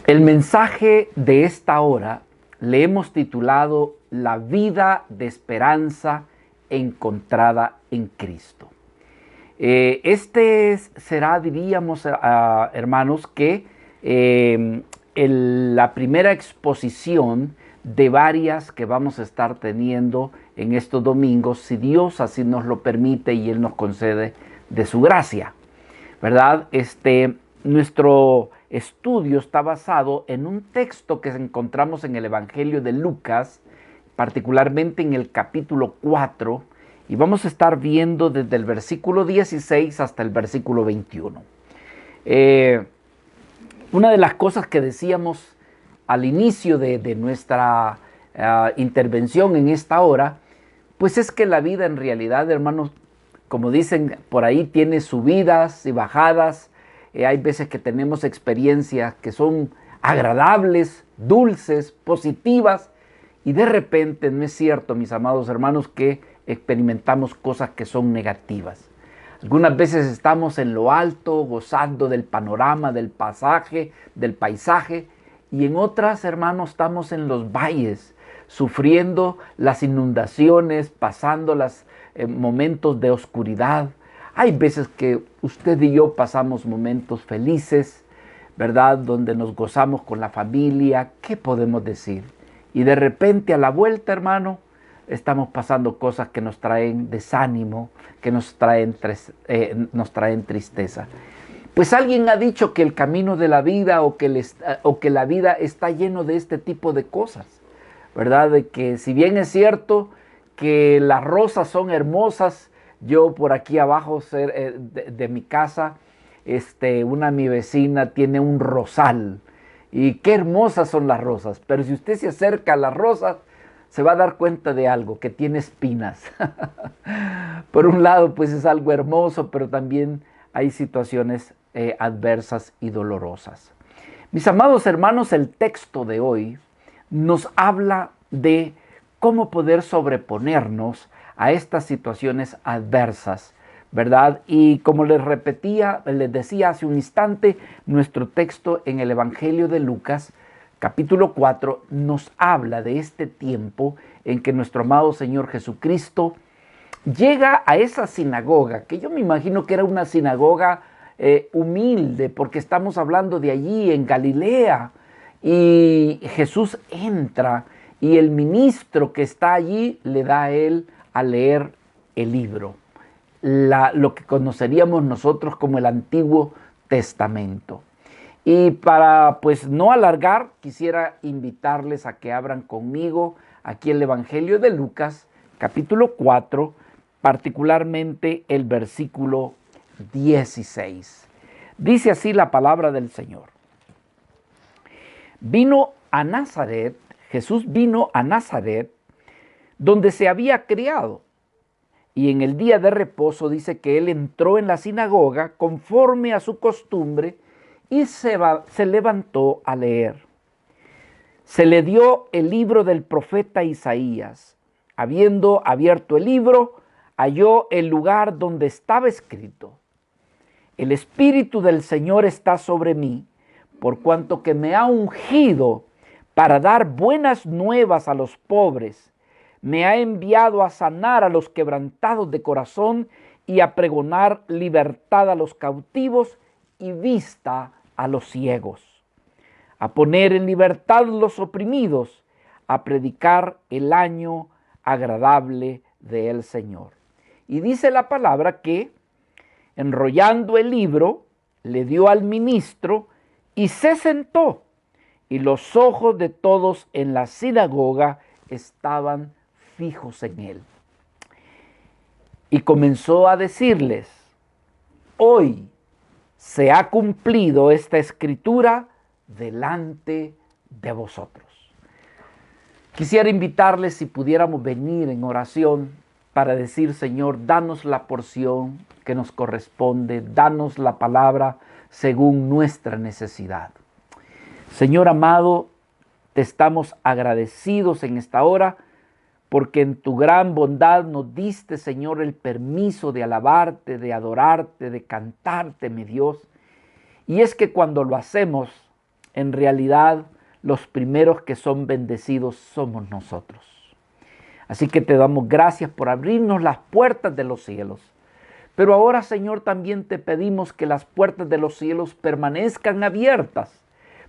El mensaje de esta hora le hemos titulado La vida de esperanza encontrada en Cristo. Será, diríamos, hermanos, que la primera exposición de varias que vamos a estar teniendo en estos domingos, si Dios así nos lo permite y Él nos concede de su gracia, ¿verdad? Nuestro estudio está basado en un texto que encontramos en el Evangelio de Lucas, particularmente en el capítulo 4, y vamos a estar viendo desde el versículo 16 hasta el versículo 21. Una de las cosas que decíamos al inicio de nuestra intervención en esta hora, pues es que la vida en realidad, hermanos, como dicen por ahí, tiene subidas y bajadas. Hay veces que tenemos experiencias que son agradables, dulces, positivas, y de repente no es cierto, mis amados hermanos, que experimentamos cosas que son negativas. Algunas veces estamos en lo alto, gozando del panorama, del paisaje, y en otras, hermanos, estamos en los valles, sufriendo las inundaciones, pasando los momentos de oscuridad. Hay veces que usted y yo pasamos momentos felices, ¿verdad? Donde nos gozamos con la familia. ¿Qué podemos decir? Y de repente a la vuelta, hermano, estamos pasando cosas que nos traen desánimo, que nos traen tristeza. Pues alguien ha dicho que el camino de la vida o que la vida está lleno de este tipo de cosas, ¿verdad? De que si bien es cierto que las rosas son hermosas, yo por aquí abajo de mi casa, una mi vecina tiene un rosal. Y qué hermosas son las rosas, pero si usted se acerca a las rosas, se va a dar cuenta de algo, que tiene espinas. Por un lado, pues es algo hermoso, pero también hay situaciones adversas y dolorosas. Mis amados hermanos, el texto de hoy nos habla de cómo poder sobreponernos a estas situaciones adversas, ¿verdad? Y como les decía hace un instante, nuestro texto en el Evangelio de Lucas, capítulo 4, nos habla de este tiempo en que nuestro amado Señor Jesucristo llega a esa sinagoga, que yo me imagino que era una sinagoga humilde, porque estamos hablando de allí en Galilea, y Jesús entra y el ministro que está allí le da a él a leer el libro, lo que conoceríamos nosotros como el Antiguo Testamento. Y para pues no alargar, quisiera invitarles a que abran conmigo aquí el Evangelio de Lucas, capítulo 4, particularmente el versículo 16. Dice así la palabra del Señor. Jesús vino a Nazaret, donde se había criado. Y en el día de reposo dice que él entró en la sinagoga conforme a su costumbre y se levantó a leer. Se le dio el libro del profeta Isaías. Habiendo abierto el libro, halló el lugar donde estaba escrito: El Espíritu del Señor está sobre mí, por cuanto que me ha ungido para dar buenas nuevas a los pobres. Me ha enviado a sanar a los quebrantados de corazón y a pregonar libertad a los cautivos y vista a los ciegos, a poner en libertad los oprimidos, a predicar el año agradable del Señor. Y dice la palabra que, enrollando el libro, le dio al ministro y se sentó, y los ojos de todos en la sinagoga estaban fijos en él. Y comenzó a decirles: hoy se ha cumplido esta escritura delante de vosotros. Quisiera invitarles, si pudiéramos venir en oración para decir: Señor, danos la porción que nos corresponde, danos la palabra según nuestra necesidad. Señor amado, te estamos agradecidos en esta hora, porque en tu gran bondad nos diste, Señor, el permiso de alabarte, de adorarte, de cantarte, mi Dios. Y es que cuando lo hacemos en realidad los primeros que son bendecidos somos nosotros. Así que te damos gracias por abrirnos las puertas de los cielos. Pero ahora, Señor, también te pedimos que las puertas de los cielos permanezcan abiertas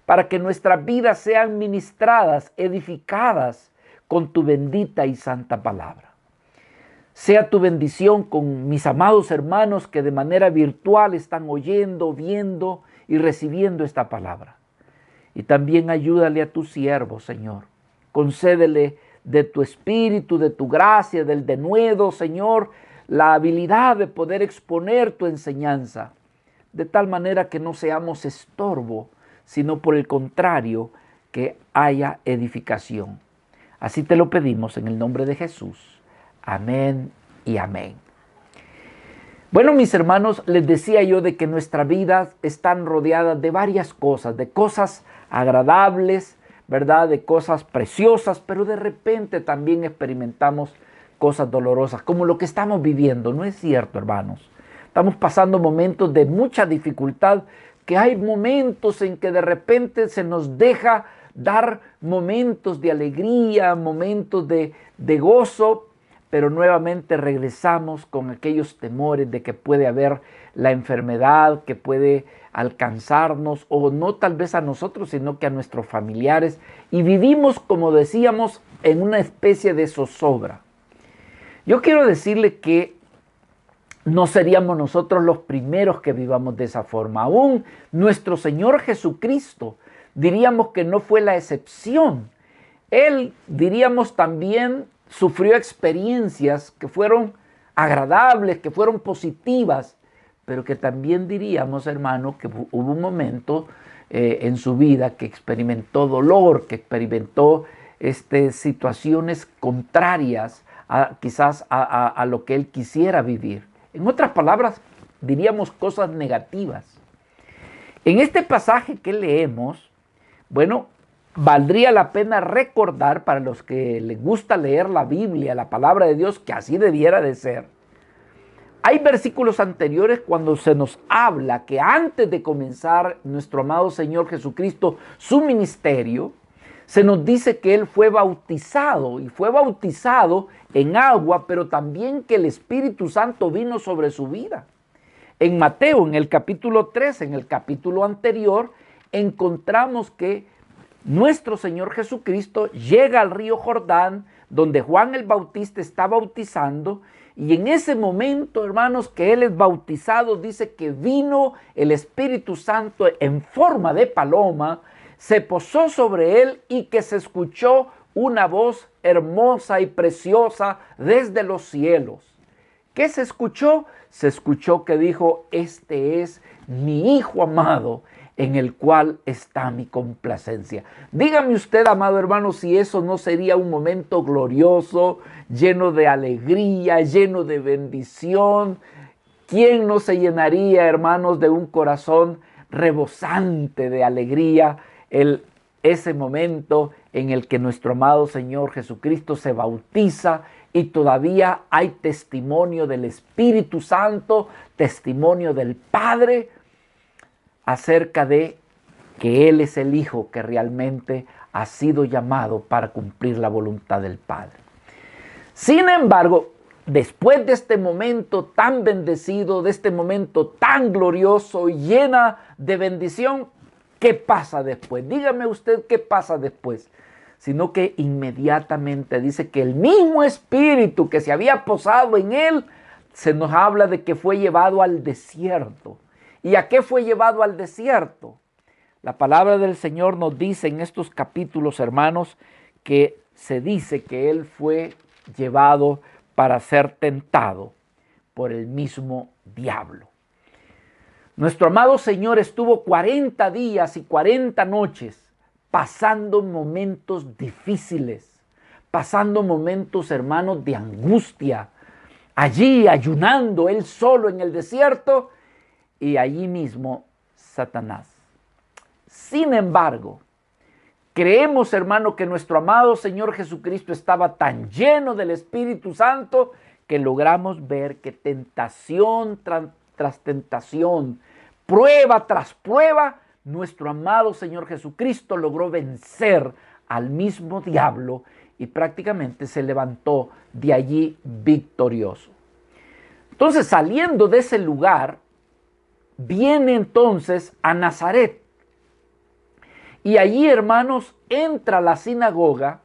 para que nuestras vidas sean ministradas, edificadas con tu bendita y santa palabra. Sea tu bendición con mis amados hermanos que de manera virtual están oyendo, viendo y recibiendo esta palabra. Y también ayúdale a tu siervo, Señor. Concédele de tu espíritu, de tu gracia, del denuedo, Señor, la habilidad de poder exponer tu enseñanza, de tal manera que no seamos estorbo, sino por el contrario, que haya edificación. Así te lo pedimos en el nombre de Jesús. Amén y amén. Bueno, mis hermanos, les decía yo de que nuestras vidas están rodeadas de varias cosas, de cosas agradables, ¿verdad? De cosas preciosas, pero de repente también experimentamos cosas dolorosas, como lo que estamos viviendo. ¿No es cierto, hermanos? Estamos pasando momentos de mucha dificultad, que hay momentos en que de repente se nos deja dar momentos de alegría, momentos de gozo, pero nuevamente regresamos con aquellos temores de que puede haber la enfermedad, que puede alcanzarnos, o no tal vez a nosotros, sino que a nuestros familiares, y vivimos, como decíamos, en una especie de zozobra. Yo quiero decirle que no seríamos nosotros los primeros que vivamos de esa forma. Aún nuestro Señor Jesucristo, diríamos que no fue la excepción. Él, diríamos también, sufrió experiencias que fueron agradables, que fueron positivas, pero que también diríamos, hermano, que hubo un momento en su vida que experimentó dolor, que experimentó situaciones contrarias quizás a lo que él quisiera vivir. En otras palabras, diríamos cosas negativas. En este pasaje que leemos, bueno, valdría la pena recordar para los que les gusta leer la Biblia, la palabra de Dios, que así debiera de ser. Hay versículos anteriores cuando se nos habla que antes de comenzar nuestro amado Señor Jesucristo su ministerio, se nos dice que Él fue bautizado, y fue bautizado en agua, pero también que el Espíritu Santo vino sobre su vida. En Mateo, en el capítulo 3, en el capítulo anterior, encontramos que nuestro Señor Jesucristo llega al río Jordán, donde Juan el Bautista está bautizando, y en ese momento, hermanos, que Él es bautizado, dice que vino el Espíritu Santo en forma de paloma, se posó sobre Él y que se escuchó una voz hermosa y preciosa desde los cielos. ¿Qué se escuchó? Se escuchó que dijo: este es mi Hijo amado, en el cual está mi complacencia. Dígame usted, amado hermano, si eso no sería un momento glorioso, lleno de alegría, lleno de bendición. ¿Quién no se llenaría, hermanos, de un corazón rebosante de alegría ese momento en el que nuestro amado Señor Jesucristo se bautiza y todavía hay testimonio del Espíritu Santo, testimonio del Padre acerca de que Él es el Hijo que realmente ha sido llamado para cumplir la voluntad del Padre? Sin embargo, después de este momento tan bendecido, de este momento tan glorioso y llena de bendición, ¿qué pasa después? Dígame usted qué pasa después. Sino que inmediatamente dice que el mismo Espíritu que se había posado en Él, se nos habla de que fue llevado al desierto. ¿Y a qué fue llevado al desierto? La palabra del Señor nos dice en estos capítulos, hermanos, que se dice que Él fue llevado para ser tentado por el mismo diablo. Nuestro amado Señor estuvo 40 días y 40 noches pasando momentos difíciles, pasando momentos, hermanos, de angustia, allí ayunando Él solo en el desierto y allí mismo Satanás. Sin embargo, creemos, hermano, que nuestro amado Señor Jesucristo estaba tan lleno del Espíritu Santo que logramos ver que tentación tras tentación, prueba tras prueba, nuestro amado Señor Jesucristo logró vencer al mismo diablo y prácticamente se levantó de allí victorioso. Entonces, saliendo de ese lugar, viene entonces a Nazaret. Y allí, hermanos, entra a la sinagoga,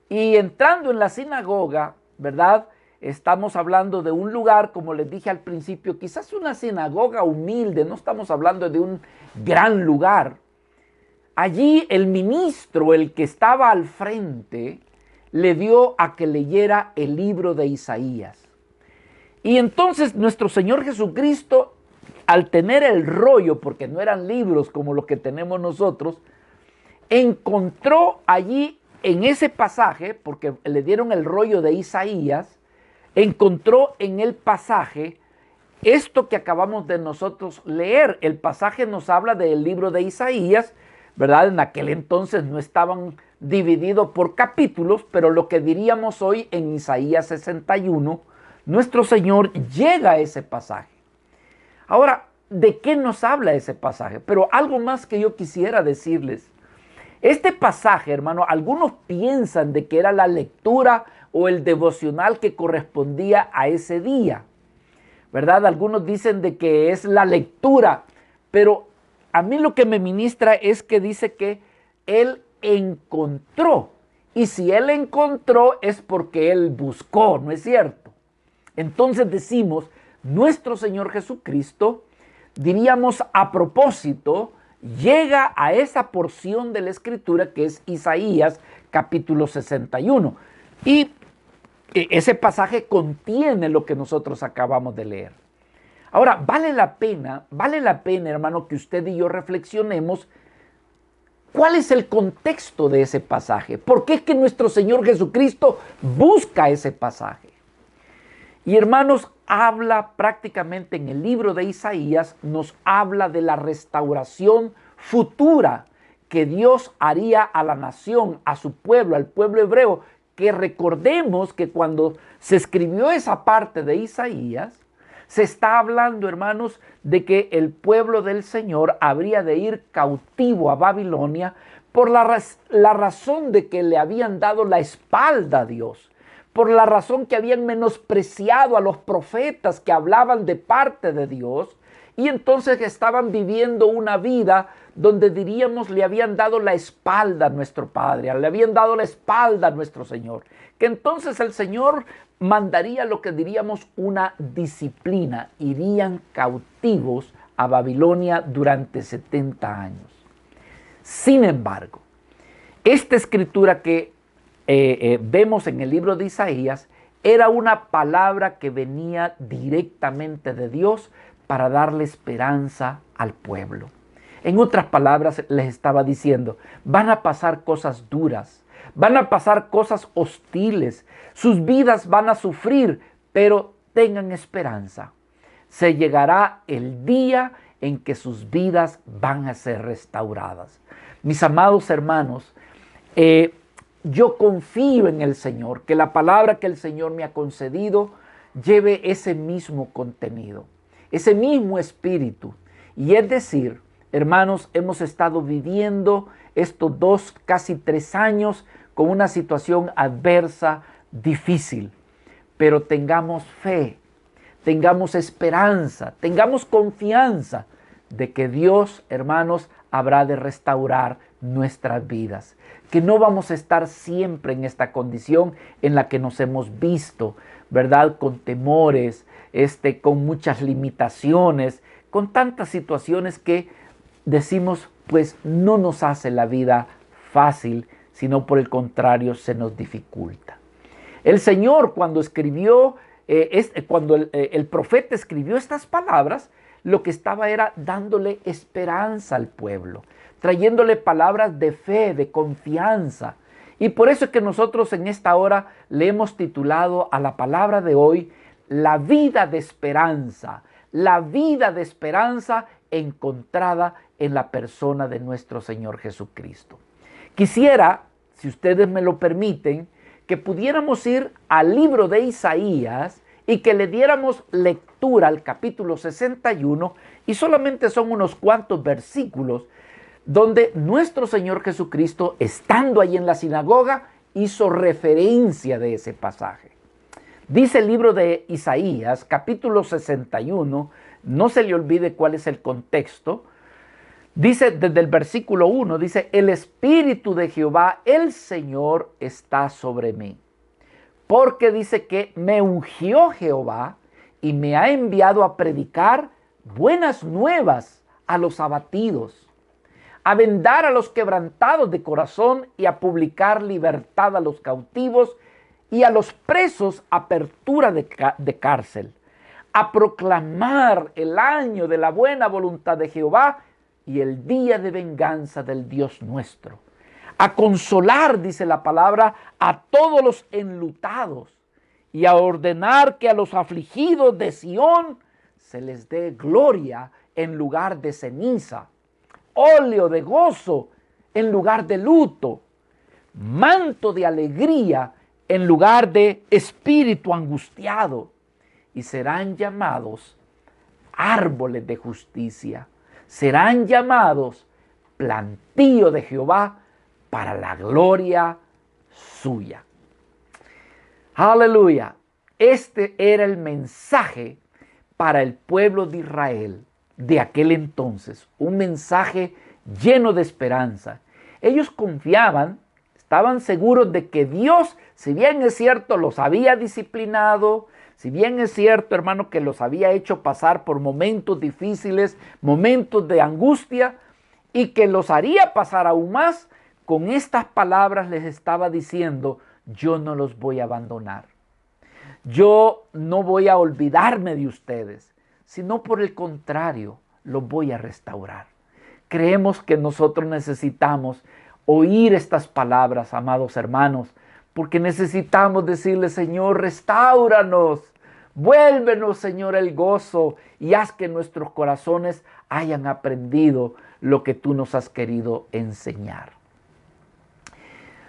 y entrando en la sinagoga, ¿verdad? Estamos hablando de un lugar, como les dije al principio, quizás una sinagoga humilde, no estamos hablando de un gran lugar. Allí el ministro, el que estaba al frente, le dio a que leyera el libro de Isaías. Y entonces nuestro Señor Jesucristo, al tener el rollo, porque no eran libros como los que tenemos nosotros, encontró allí en ese pasaje, porque le dieron el rollo de Isaías, encontró en el pasaje esto que acabamos de nosotros leer. El pasaje nos habla del libro de Isaías, ¿verdad? En aquel entonces no estaban divididos por capítulos, pero lo que diríamos hoy en Isaías 61, nuestro Señor llega a ese pasaje. Ahora, ¿de qué nos habla ese pasaje? Pero algo más que yo quisiera decirles. Este pasaje, hermano, algunos piensan de que era la lectura o el devocional que correspondía a ese día, ¿verdad? Algunos dicen de que es la lectura, pero a mí lo que me ministra es que dice que él encontró. Y si él encontró es porque él buscó, ¿no es cierto? Entonces decimos, nuestro Señor Jesucristo, diríamos a propósito, llega a esa porción de la Escritura que es Isaías capítulo 61. Y ese pasaje contiene lo que nosotros acabamos de leer. Ahora, vale la pena, hermano, que usted y yo reflexionemos cuál es el contexto de ese pasaje. ¿Por qué es que nuestro Señor Jesucristo busca ese pasaje? Y hermanos, habla prácticamente en el libro de Isaías, nos habla de la restauración futura que Dios haría a la nación, a su pueblo, al pueblo hebreo, que recordemos que cuando se escribió esa parte de Isaías, se está hablando, hermanos, de que el pueblo del Señor habría de ir cautivo a Babilonia por la razón de que le habían dado la espalda a Dios, por la razón que habían menospreciado a los profetas que hablaban de parte de Dios, y entonces estaban viviendo una vida donde diríamos le habían dado la espalda a nuestro Padre, le habían dado la espalda a nuestro Señor, que entonces el Señor mandaría lo que diríamos una disciplina, irían cautivos a Babilonia durante 70 años. Sin embargo, esta escritura que vemos en el libro de Isaías era una palabra que venía directamente de Dios para darle esperanza al pueblo. En otras palabras, les estaba diciendo, van a pasar cosas duras, van a pasar cosas hostiles, sus vidas van a sufrir, pero tengan esperanza. Se llegará el día en que sus vidas van a ser restauradas. Mis amados hermanos, yo confío en el Señor, que la palabra que el Señor me ha concedido lleve ese mismo contenido, ese mismo espíritu. Y es decir, hermanos, hemos estado viviendo estos 2, casi 3 años con una situación adversa, difícil. Pero tengamos fe, tengamos esperanza, tengamos confianza de que Dios, hermanos, habrá de restaurar nuestras vidas. Que no vamos a estar siempre en esta condición en la que nos hemos visto, ¿verdad? Con temores, con muchas limitaciones, con tantas situaciones que decimos, pues no nos hace la vida fácil, sino por el contrario se nos dificulta. El Señor cuando escribió, el profeta escribió estas palabras, lo que estaba era dándole esperanza al pueblo, trayéndole palabras de fe, de confianza. Y por eso es que nosotros en esta hora le hemos titulado a la palabra de hoy, la vida de esperanza encontrada en la persona de nuestro Señor Jesucristo. Quisiera, si ustedes me lo permiten, que pudiéramos ir al libro de Isaías y que le diéramos lectura al capítulo 61, y solamente son unos cuantos versículos, donde nuestro Señor Jesucristo, estando ahí en la sinagoga, hizo referencia de ese pasaje. Dice el libro de Isaías, capítulo 61, no se le olvide cuál es el contexto. Dice desde el versículo 1, dice: el Espíritu de Jehová, el Señor, está sobre mí. Porque dice que me ungió Jehová y me ha enviado a predicar buenas nuevas a los abatidos, a vendar a los quebrantados de corazón y a publicar libertad a los cautivos y a los presos apertura de cárcel, a proclamar el año de la buena voluntad de Jehová y el día de venganza del Dios nuestro, a consolar, dice la palabra, a todos los enlutados y a ordenar que a los afligidos de Sión se les dé gloria en lugar de ceniza, óleo de gozo en lugar de luto, manto de alegría en lugar de espíritu angustiado, y serán llamados árboles de justicia, serán llamados plantío de Jehová para la gloria suya. Aleluya. Este era el mensaje para el pueblo de Israel de aquel entonces, un mensaje lleno de esperanza. Ellos confiaban, estaban seguros de que Dios, si bien es cierto, los había disciplinado, si bien es cierto, hermano, que los había hecho pasar por momentos difíciles, momentos de angustia, y que los haría pasar aún más, con estas palabras les estaba diciendo: yo no los voy a abandonar. Yo no voy a olvidarme de ustedes, sino por el contrario, los voy a restaurar. Creemos que nosotros necesitamos oír estas palabras, amados hermanos, porque necesitamos decirle: Señor, restáuranos, vuélvenos, Señor, el gozo, y haz que nuestros corazones hayan aprendido lo que tú nos has querido enseñar.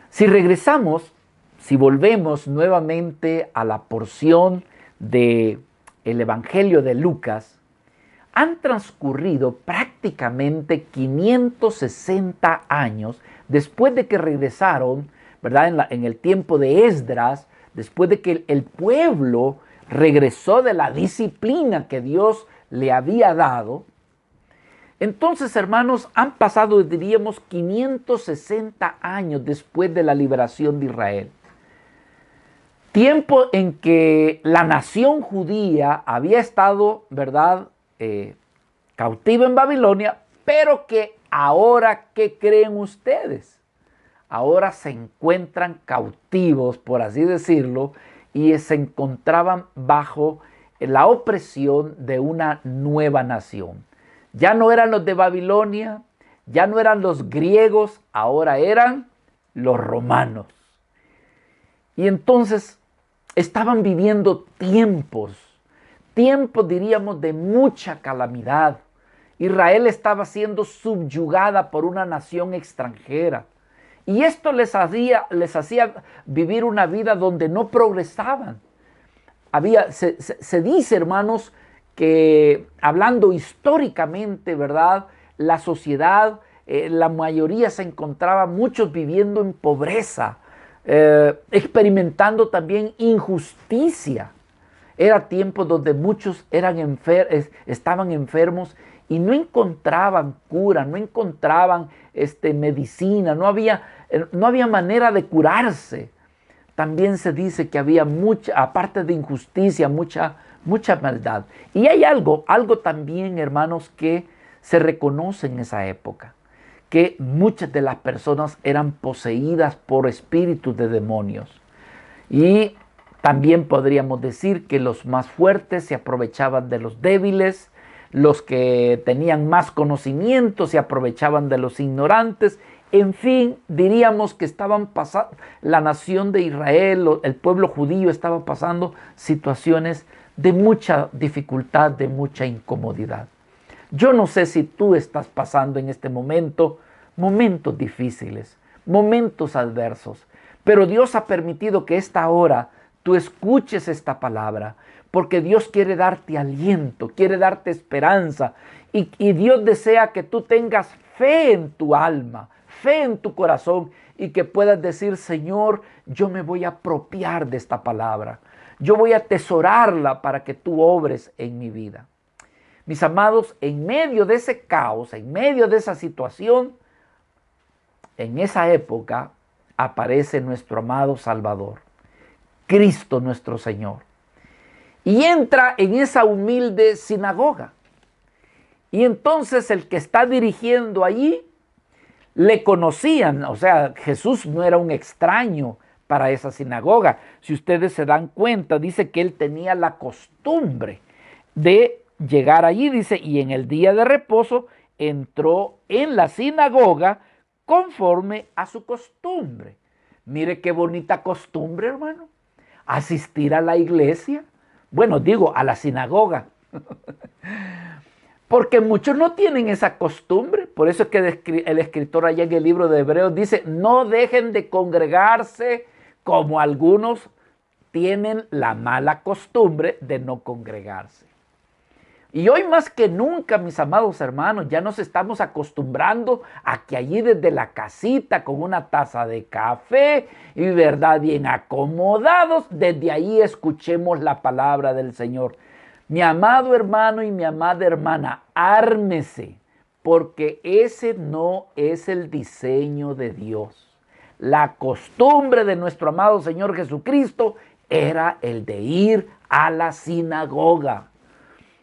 Si regresamos, si volvemos nuevamente a la porción del Evangelio de Lucas, han transcurrido prácticamente 560 años después de que regresaron, ¿verdad? En el tiempo de Esdras, después de que el pueblo regresó de la disciplina que Dios le había dado. Entonces, hermanos, han pasado, diríamos, 560 años después de la liberación de Israel. Tiempo en que la nación judía había estado, ¿verdad?, cautiva en Babilonia, pero que ahora, ¿qué creen ustedes? Ahora se encuentran cautivos, por así decirlo, y se encontraban bajo la opresión de una nueva nación. Ya no eran los de Babilonia, ya no eran los griegos, ahora eran los romanos. Y entonces estaban viviendo tiempos, diríamos, de mucha calamidad. Israel estaba siendo subyugada por una nación extranjera. Y esto les hacía vivir una vida donde no progresaban. Se dice, hermanos, que hablando históricamente, ¿verdad?, la sociedad, la mayoría se encontraba, muchos viviendo en pobreza, experimentando también injusticia. Era tiempo donde muchos estaban enfermos y no encontraban cura, no encontraban medicina, no había manera de curarse. También se dice que había aparte de injusticia, mucha maldad. Y hay algo también, hermanos, que se reconoce en esa época, que muchas de las personas eran poseídas por espíritus de demonios. Y también podríamos decir que los más fuertes se aprovechaban de los débiles, los que tenían más conocimiento se aprovechaban de los ignorantes. En fin, diríamos que la nación de Israel, el pueblo judío, estaba pasando situaciones de mucha dificultad, de mucha incomodidad. Yo no sé si tú estás pasando en este momento momentos difíciles, momentos adversos, pero Dios ha permitido que esta hora tú escuches esta palabra, porque Dios quiere darte aliento, quiere darte esperanza, y Dios desea que tú tengas fe en tu alma, fe en tu corazón y que puedas decir, Señor, yo me voy a apropiar de esta palabra. Yo voy a atesorarla para que tú obres en mi vida. Mis amados, en medio de ese caos, en medio de esa situación, en esa época aparece nuestro amado Salvador, Cristo nuestro Señor. Y entra en esa humilde sinagoga. Y entonces el que está dirigiendo allí, le conocían, o sea, Jesús no era un extraño para esa sinagoga. Si ustedes se dan cuenta, dice que él tenía la costumbre de llegar allí, dice, y en el día de reposo entró en la sinagoga conforme a su costumbre. Mire qué bonita costumbre, hermano. Asistir a la iglesia. Bueno, digo, a la sinagoga. Porque muchos no tienen esa costumbre. Por eso es que el escritor allá en el libro de Hebreos dice, no dejen de congregarse como algunos tienen la mala costumbre de no congregarse. Y hoy más que nunca, mis amados hermanos, ya nos estamos acostumbrando a que allí desde la casita con una taza de café y verdad bien acomodados, desde ahí escuchemos la palabra del Señor. Mi amado hermano y mi amada hermana, ármese, porque ese no es el diseño de Dios. La costumbre de nuestro amado Señor Jesucristo era el de ir a la sinagoga.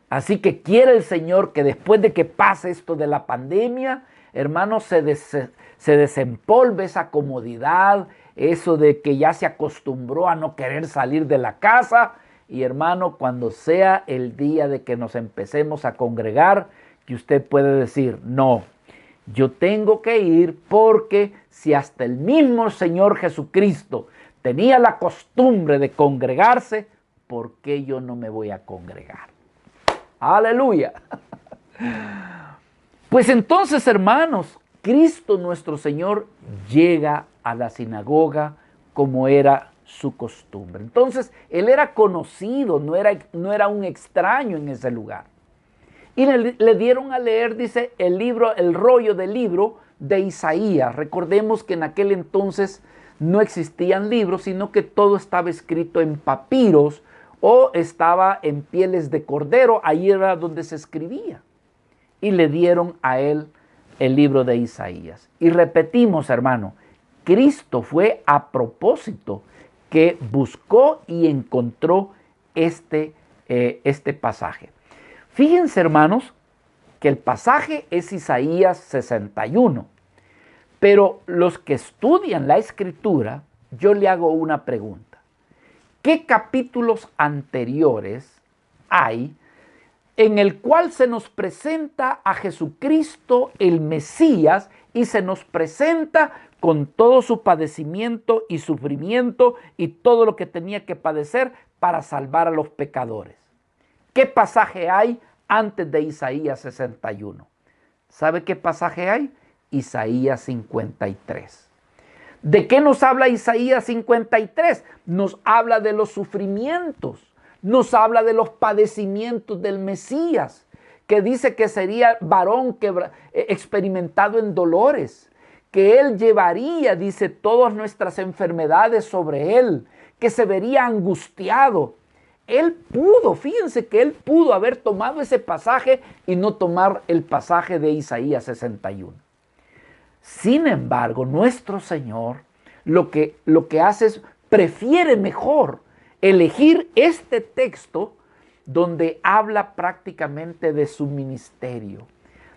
Así que quiere el Señor que después de que pase esto de la pandemia, hermanos, se desempolve esa comodidad, eso de que ya se acostumbró a no querer salir de la casa. Y hermano, cuando sea el día de que nos empecemos a congregar, que usted puede decir, no, yo tengo que ir porque si hasta el mismo Señor Jesucristo tenía la costumbre de congregarse, ¿por qué yo no me voy a congregar? Aleluya. Pues entonces, hermanos, Cristo nuestro Señor llega a la sinagoga como era su costumbre. Entonces, él era conocido, no era un extraño en ese lugar. Y le dieron a leer, dice, el rollo del libro de Isaías. Recordemos que en aquel entonces no existían libros, sino que todo estaba escrito en papiros o estaba en pieles de cordero. Ahí era donde se escribía. Y le dieron a él el libro de Isaías. Y repetimos, hermano, Cristo fue a propósito que buscó y encontró este pasaje. Fíjense, hermanos, que el pasaje es Isaías 61, pero los que estudian la Escritura, yo le hago una pregunta. ¿Qué capítulos anteriores hay en el cual se nos presenta a Jesucristo el Mesías y se nos presenta con todo su padecimiento y sufrimiento y todo lo que tenía que padecer para salvar a los pecadores? ¿Qué pasaje hay antes de Isaías 61? ¿Sabe qué pasaje hay? Isaías 53. ¿De qué nos habla Isaías 53? Nos habla de los sufrimientos, nos habla de los padecimientos del Mesías, que dice que sería varón experimentado en dolores, que él llevaría, dice, todas nuestras enfermedades sobre él, que se vería angustiado. Él pudo, fíjense que él pudo haber tomado ese pasaje y no tomar el pasaje de Isaías 61. Sin embargo, nuestro Señor lo que hace es, prefiere mejor elegir este texto donde habla prácticamente de su ministerio,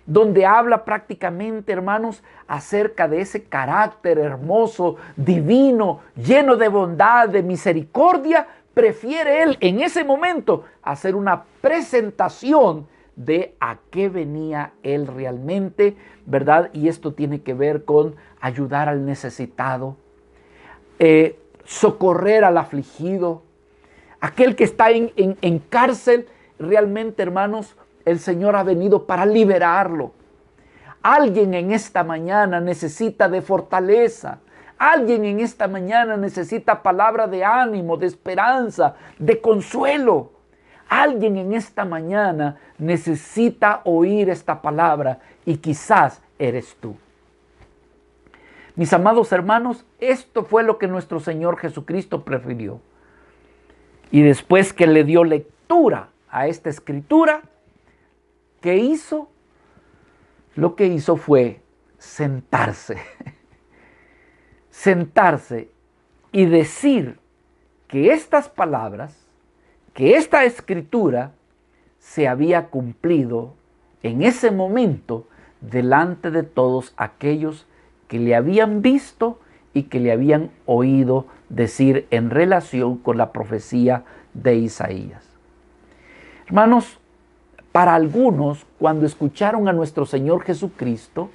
donde habla prácticamente, hermanos, acerca de ese carácter hermoso, divino, lleno de bondad, de misericordia. Prefiere él en ese momento hacer una presentación de a qué venía él realmente, ¿verdad? Y esto tiene que ver con ayudar al necesitado, socorrer al afligido, aquel que está en cárcel. Realmente, hermanos, el Señor ha venido para liberarlo. Alguien en esta mañana necesita de fortaleza. Alguien en esta mañana necesita palabra de ánimo, de esperanza, de consuelo. Alguien en esta mañana necesita oír esta palabra y quizás eres tú. Mis amados hermanos, esto fue lo que nuestro Señor Jesucristo prefirió. Y después que le dio lectura a esta escritura, ¿qué hizo? Lo que hizo fue sentarse. Sentarse y decir que estas palabras, que esta escritura se había cumplido en ese momento delante de todos aquellos que le habían visto y que le habían oído decir en relación con la profecía de Isaías. Hermanos, para algunos, cuando escucharon a nuestro Señor Jesucristo,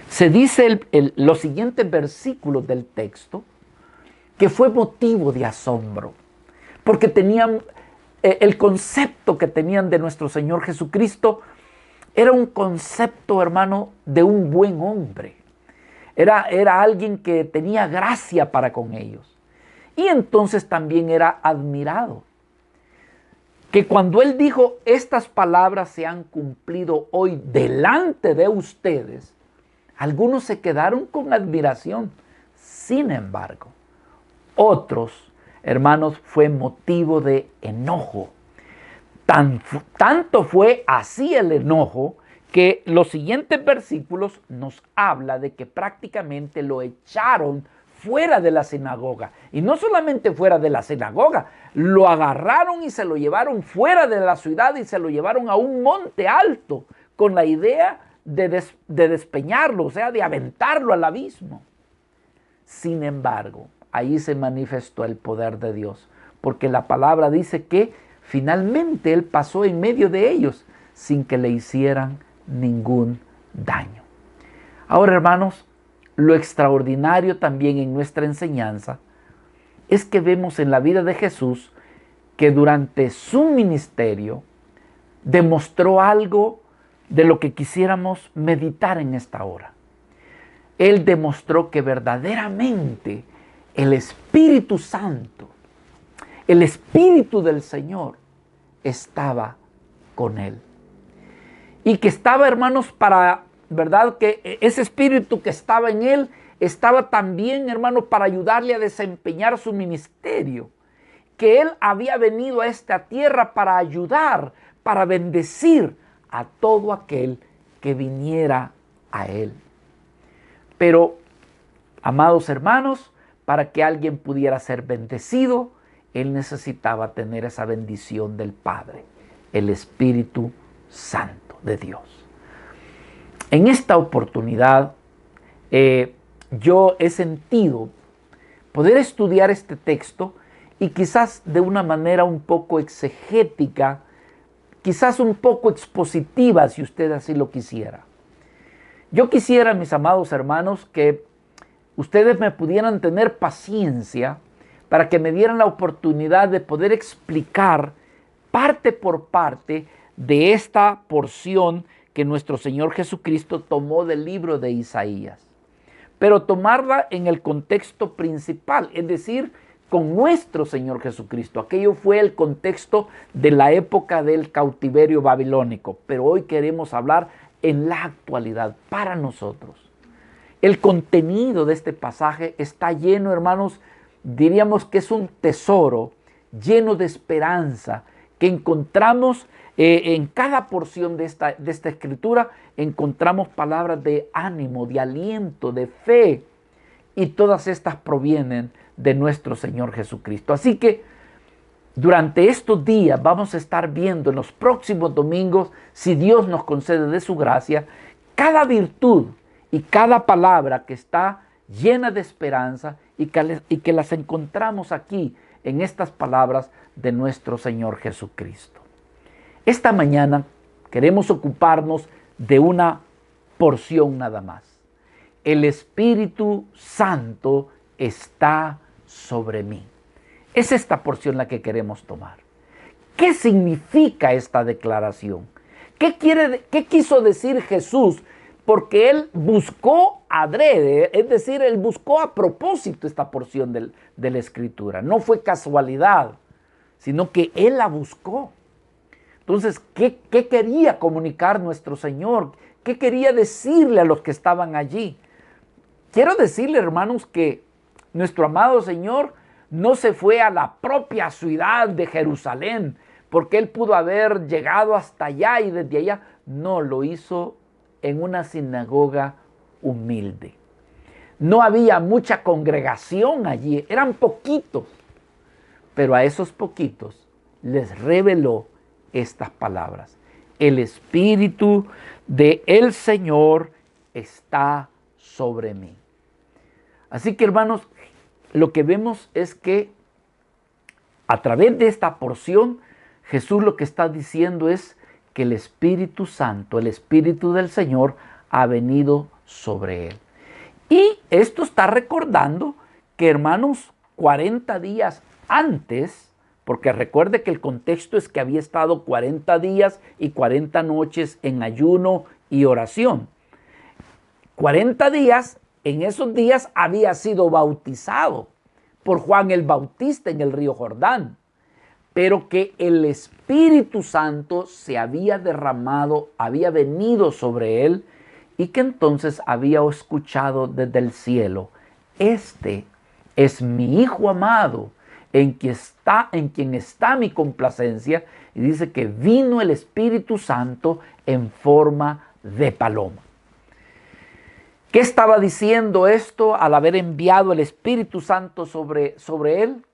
se dice los siguientes versículos del texto, que fue motivo de asombro, porque tenían el concepto que tenían de nuestro Señor Jesucristo era un concepto, hermano, de un buen hombre. Era alguien que tenía gracia para con ellos. Y entonces también era admirado. Que cuando él dijo, estas palabras se han cumplido hoy delante de ustedes, algunos se quedaron con admiración. Sin embargo, otros, hermanos, fue motivo de enojo. Tanto fue así el enojo que los siguientes versículos nos habla de que prácticamente lo echaron fuera de la sinagoga. Y no solamente fuera de la sinagoga, lo agarraron y se lo llevaron fuera de la ciudad y se lo llevaron a un monte alto con la idea de despeñarlo, o sea, de aventarlo al abismo. Sin embargo, ahí se manifestó el poder de Dios, porque la palabra dice que finalmente Él pasó en medio de ellos sin que le hicieran ningún daño. Ahora, hermanos, lo extraordinario también en nuestra enseñanza es que vemos en la vida de Jesús que durante su ministerio demostró algo de lo que quisiéramos meditar en esta hora. Él demostró que verdaderamente el Espíritu Santo, el Espíritu del Señor, estaba con él. Y que estaba, hermanos, ¿verdad? Que ese Espíritu que estaba en él, estaba también, hermanos, para ayudarle a desempeñar su ministerio. Que él había venido a esta tierra para ayudar, para bendecir a todo aquel que viniera a él. Pero, amados hermanos, para que alguien pudiera ser bendecido, él necesitaba tener esa bendición del Padre, el Espíritu Santo de Dios. En esta oportunidad, yo he sentido poder estudiar este texto y quizás de una manera un poco exegética, quizás un poco expositiva, si usted así lo quisiera. Yo quisiera, mis amados hermanos, que ustedes me pudieran tener paciencia para que me dieran la oportunidad de poder explicar parte por parte de esta porción que nuestro Señor Jesucristo tomó del libro de Isaías. Pero tomarla en el contexto principal, es decir, con nuestro Señor Jesucristo. Aquello fue el contexto de la época del cautiverio babilónico, pero hoy queremos hablar en la actualidad para nosotros. El contenido de este pasaje está lleno, hermanos, diríamos que es un tesoro lleno de esperanza que encontramos en cada porción de esta escritura. Encontramos palabras de ánimo, de aliento, de fe, y todas estas provienen de nuestro Señor Jesucristo. Así que durante estos días vamos a estar viendo en los próximos domingos, si Dios nos concede de su gracia, cada virtud y cada palabra que está llena de esperanza y que las encontramos aquí en estas palabras de nuestro Señor Jesucristo. Esta mañana queremos ocuparnos de una porción nada más. El Espíritu Santo está sobre mí. Es esta porción la que queremos tomar. ¿Qué significa esta declaración? ¿Qué quiso decir Jesús? Porque Él buscó adrede, es decir, Él buscó a propósito esta porción de la Escritura. No fue casualidad, sino que Él la buscó. Entonces, ¿qué quería comunicar nuestro Señor? ¿Qué quería decirle a los que estaban allí? Quiero decirle, hermanos, que nuestro amado Señor no se fue a la propia ciudad de Jerusalén, porque Él pudo haber llegado hasta allá y desde allá. No, lo hizo en una sinagoga humilde. No había mucha congregación allí, eran poquitos, pero a esos poquitos les reveló estas palabras. El Espíritu del Señor está sobre mí. Así que, hermanos, lo que vemos es que a través de esta porción, Jesús lo que está diciendo es que el Espíritu Santo, el Espíritu del Señor, ha venido sobre él. Y esto está recordando que, hermanos, 40 días antes, porque recuerde que el contexto es que había estado 40 días y 40 noches en ayuno y oración. 40 días, en esos días había sido bautizado por Juan el Bautista en el río Jordán, pero que el Espíritu Santo se había derramado, había venido sobre él, y que entonces había escuchado desde el cielo: este es mi Hijo amado, en quien está mi complacencia. Y dice que vino el Espíritu Santo en forma de paloma. ¿Qué estaba diciendo esto al haber enviado el Espíritu Santo sobre él?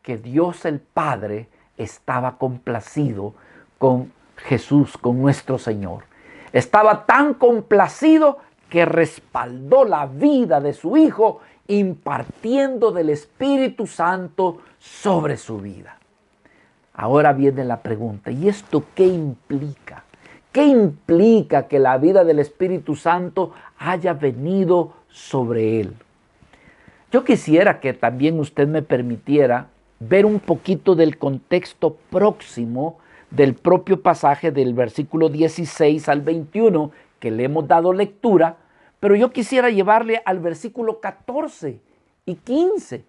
Que Dios el Padre estaba complacido con Jesús, con nuestro Señor. Estaba tan complacido que respaldó la vida de su Hijo, impartiendo del Espíritu Santo sobre su vida. Ahora viene la pregunta: ¿y esto qué implica? ¿Qué implica que la vida del Espíritu Santo haya venido sobre él? Yo quisiera que también usted me permitiera ver un poquito del contexto próximo del propio pasaje del versículo 16 al 21 que le hemos dado lectura, pero yo quisiera llevarle al versículo 14 y 15.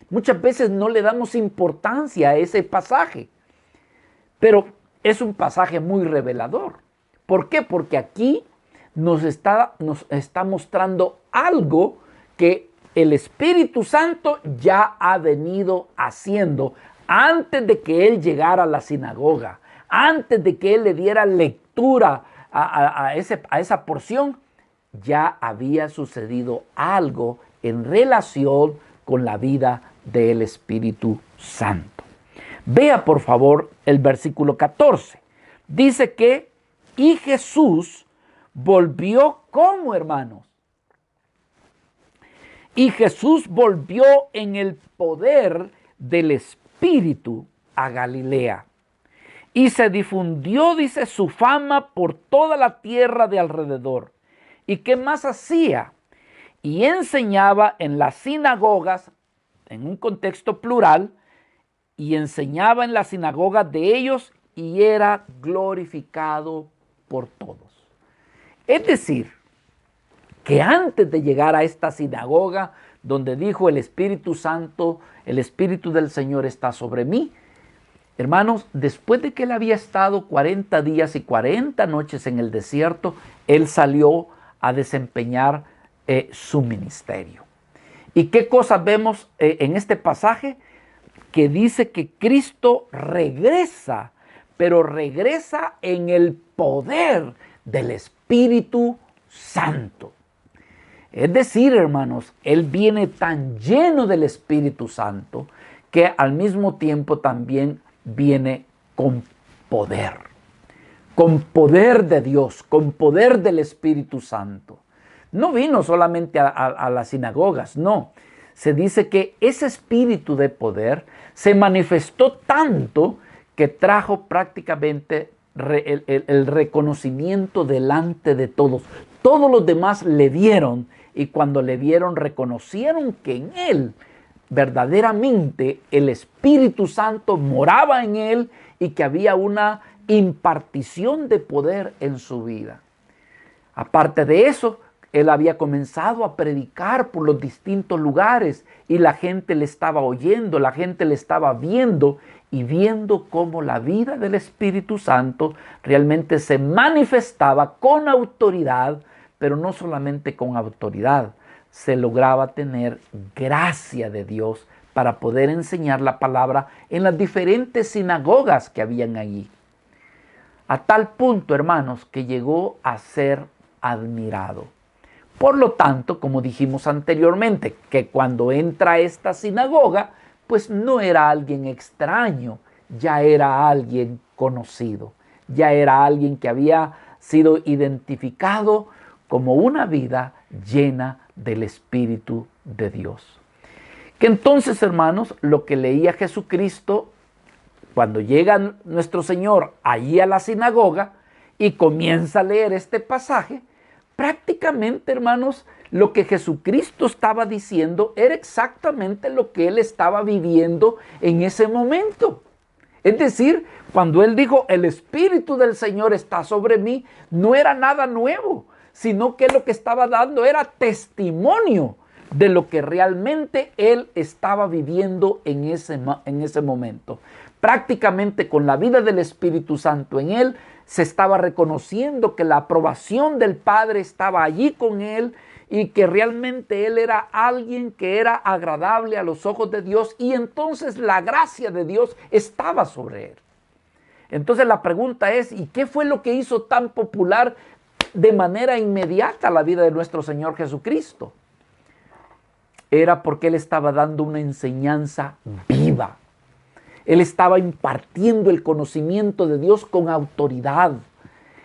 Muchas veces no le damos importancia a ese pasaje, pero es un pasaje muy revelador. ¿Por qué? Porque aquí nos está mostrando algo que el Espíritu Santo ya ha venido haciendo antes de que él llegara a la sinagoga, antes de que él le diera lectura a esa porción. Ya había sucedido algo en relación con la vida del Espíritu Santo. Vea por favor el versículo 14. Dice que y Jesús volvió, ¿cómo, hermanos? Y Jesús volvió en el poder del Espíritu a Galilea. Y se difundió, dice, su fama por toda la tierra de alrededor. ¿Y qué más hacía? Y enseñaba en las sinagogas, en un contexto plural, y enseñaba en las sinagogas de ellos, y era glorificado por todos. Es decir, que antes de llegar a esta sinagoga donde dijo el Espíritu Santo, el Espíritu del Señor está sobre mí, hermanos, después de que él había estado 40 días y 40 noches en el desierto, él salió a desempeñar su ministerio. ¿Y qué cosas vemos en este pasaje? Que dice que Cristo regresa, pero regresa en el poder del Espíritu Santo. Es decir, hermanos, él viene tan lleno del Espíritu Santo que al mismo tiempo también viene con poder de Dios, con poder del Espíritu Santo. No vino solamente a las sinagogas, no. Se dice que ese espíritu de poder se manifestó tanto que trajo prácticamente el reconocimiento delante de todos. Todos los demás le vieron, y cuando le vieron reconocieron que en él verdaderamente el Espíritu Santo moraba en él y que había una impartición de poder en su vida. Aparte de eso, Él había comenzado a predicar por los distintos lugares y la gente le estaba oyendo, la gente le estaba viendo y viendo cómo la vida del Espíritu Santo realmente se manifestaba con autoridad, pero no solamente con autoridad, se lograba tener gracia de Dios para poder enseñar la palabra en las diferentes sinagogas que habían allí. A tal punto, hermanos, que llegó a ser admirado. Por lo tanto, como dijimos anteriormente, que cuando entra a esta sinagoga, pues no era alguien extraño, ya era alguien conocido, ya era alguien que había sido identificado como una vida llena del Espíritu de Dios. Que entonces, hermanos, lo que leía Jesucristo, cuando llega nuestro Señor allí a la sinagoga y comienza a leer este pasaje, prácticamente, hermanos, lo que Jesucristo estaba diciendo era exactamente lo que él estaba viviendo en ese momento. Es decir, cuando él dijo, el Espíritu del Señor está sobre mí, no era nada nuevo, sino que lo que estaba dando era testimonio de lo que realmente él estaba viviendo en ese momento. Prácticamente con la vida del Espíritu Santo en él, se estaba reconociendo que la aprobación del Padre estaba allí con él y que realmente él era alguien que era agradable a los ojos de Dios, y entonces la gracia de Dios estaba sobre él. Entonces la pregunta es, ¿y qué fue lo que hizo tan popular de manera inmediata la vida de nuestro Señor Jesucristo? Era porque él estaba dando una enseñanza viva. Él estaba impartiendo el conocimiento de Dios con autoridad.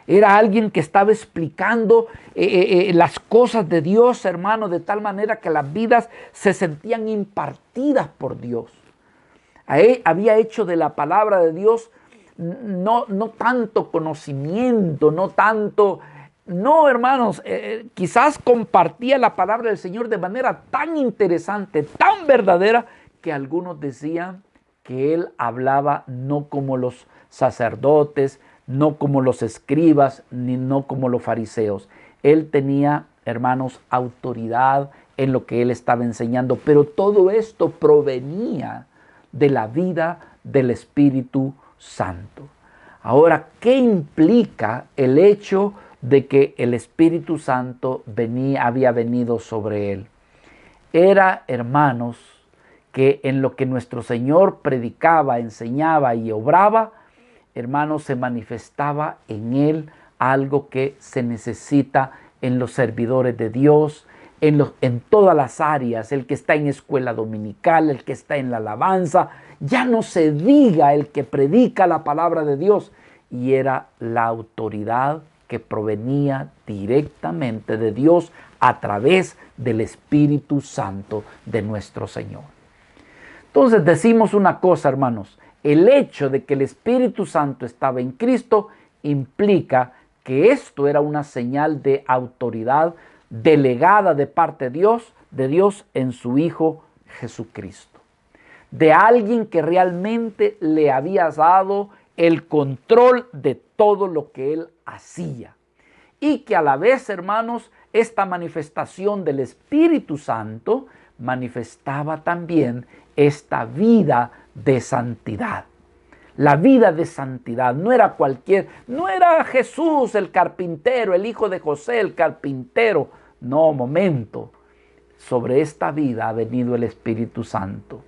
Era alguien que estaba explicando las cosas de Dios, hermano, de tal manera que las vidas se sentían impartidas por Dios. Había hecho de la palabra de Dios no tanto conocimiento, no, hermanos, quizás compartía la palabra del Señor de manera tan interesante, tan verdadera, que algunos decían que él hablaba no como los sacerdotes, no como los escribas, ni no como los fariseos. Él tenía, hermanos, autoridad en lo que él estaba enseñando, pero todo esto provenía de la vida del Espíritu Santo. Ahora, ¿qué implica el hecho de que el Espíritu Santo había venido sobre él? Era, hermanos, que en lo que nuestro Señor predicaba, enseñaba y obraba, hermanos, se manifestaba en él algo que se necesita en los servidores de Dios, en todas las áreas, el que está en escuela dominical, el que está en la alabanza, ya no se diga el que predica la palabra de Dios, y era la autoridad que provenía directamente de Dios a través del Espíritu Santo de nuestro Señor. Entonces decimos una cosa, hermanos, el hecho de que el Espíritu Santo estaba en Cristo implica que esto era una señal de autoridad delegada de parte de Dios en su Hijo Jesucristo. De alguien que realmente le había dado el control de todo lo que él hacía. Y que a la vez, hermanos, esta manifestación del Espíritu Santo manifestaba también esta vida de santidad. La vida de santidad no era no era Jesús el carpintero, el hijo de José el carpintero. No, momento. Sobre esta vida ha venido el Espíritu Santo.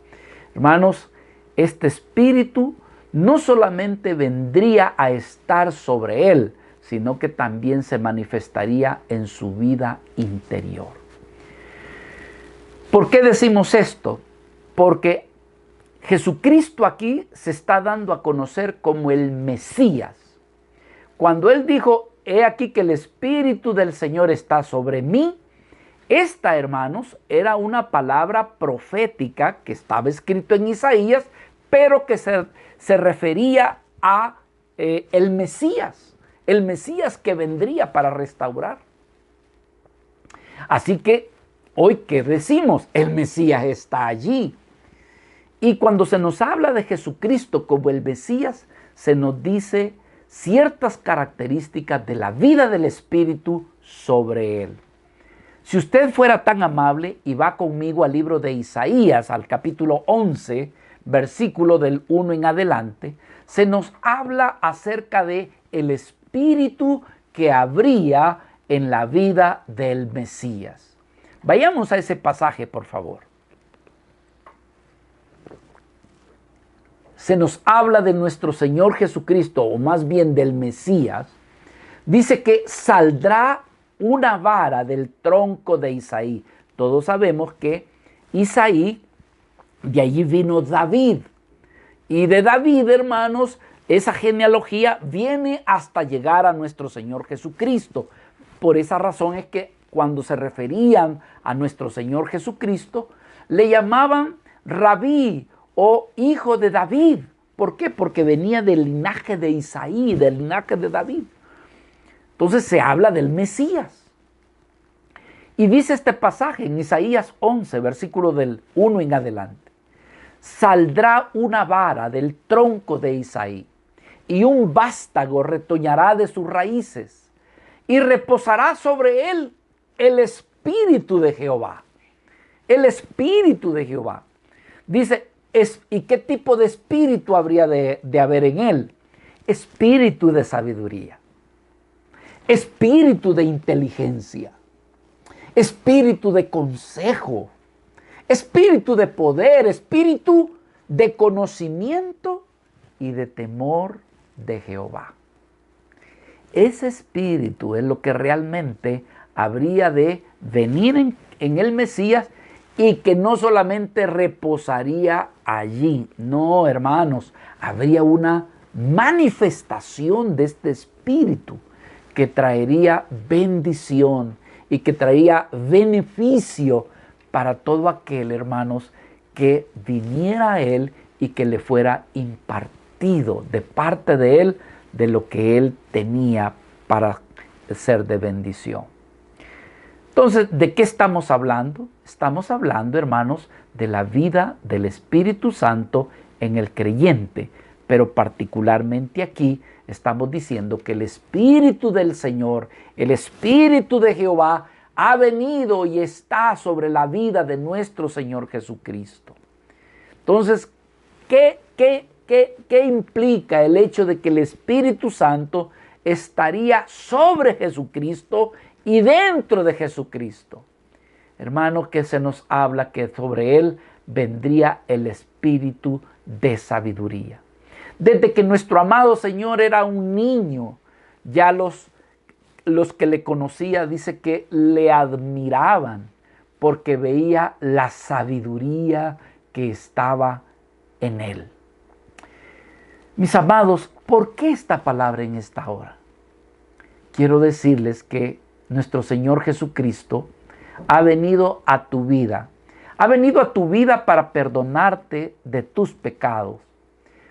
Hermanos, este Espíritu no solamente vendría a estar sobre él, sino que también se manifestaría en su vida interior. ¿Por qué decimos esto? Porque Jesucristo aquí se está dando a conocer como el Mesías. Cuando él dijo, he aquí que el Espíritu del Señor está sobre mí, esta, hermanos, era una palabra profética que estaba escrito en Isaías, pero que se refería a el Mesías que vendría para restaurar. Así que hoy, ¿qué decimos? El Mesías está allí. Y cuando se nos habla de Jesucristo como el Mesías, se nos dice ciertas características de la vida del Espíritu sobre él. Si usted fuera tan amable y va conmigo al libro de Isaías, al capítulo 11, versículo del 1 en adelante, se nos habla acerca de el espíritu que habría en la vida del Mesías. Vayamos a ese pasaje, por favor. Se nos habla de nuestro Señor Jesucristo, o más bien del Mesías. Dice que saldrá una vara del tronco de Isaí. Todos sabemos que Isaí, de allí vino David. Y de David, hermanos, esa genealogía viene hasta llegar a nuestro Señor Jesucristo. Por esa razón es que cuando se referían a nuestro Señor Jesucristo, le llamaban Rabí o hijo de David. ¿Por qué? Porque venía del linaje de Isaí, del linaje de David. Entonces se habla del Mesías. Y dice este pasaje en Isaías 11, versículo del 1 en adelante. Saldrá una vara del tronco de Isaí, y un vástago retoñará de sus raíces, y reposará sobre él el espíritu de Jehová. El espíritu de Jehová. Dice, ¿y qué tipo de espíritu habría de haber en él? Espíritu de sabiduría, espíritu de inteligencia, espíritu de consejo, espíritu de poder, espíritu de conocimiento y de temor de Jehová. Ese espíritu es lo que realmente habría de venir en el Mesías, y que no solamente reposaría allí. No, hermanos, habría una manifestación de este espíritu que traería bendición y que traería beneficio para todo aquel, hermanos, que viniera a él y que le fuera impartido de parte de él de lo que él tenía para ser de bendición. Entonces, ¿de qué estamos hablando? Estamos hablando, hermanos, de la vida del Espíritu Santo en el creyente, pero particularmente aquí estamos diciendo que el Espíritu del Señor, el Espíritu de Jehová, ha venido y está sobre la vida de nuestro Señor Jesucristo. Entonces, ¿qué implica el hecho de que el Espíritu Santo estaría sobre Jesucristo y dentro de Jesucristo? Hermanos, que se nos habla que sobre él vendría el espíritu de sabiduría. Desde que nuestro amado Señor era un niño, ya los que le conocían, dice que le admiraban porque veía la sabiduría que estaba en él. Mis amados, ¿por qué esta palabra en esta hora? Quiero decirles que nuestro Señor Jesucristo ha venido a tu vida. Ha venido a tu vida para perdonarte de tus pecados,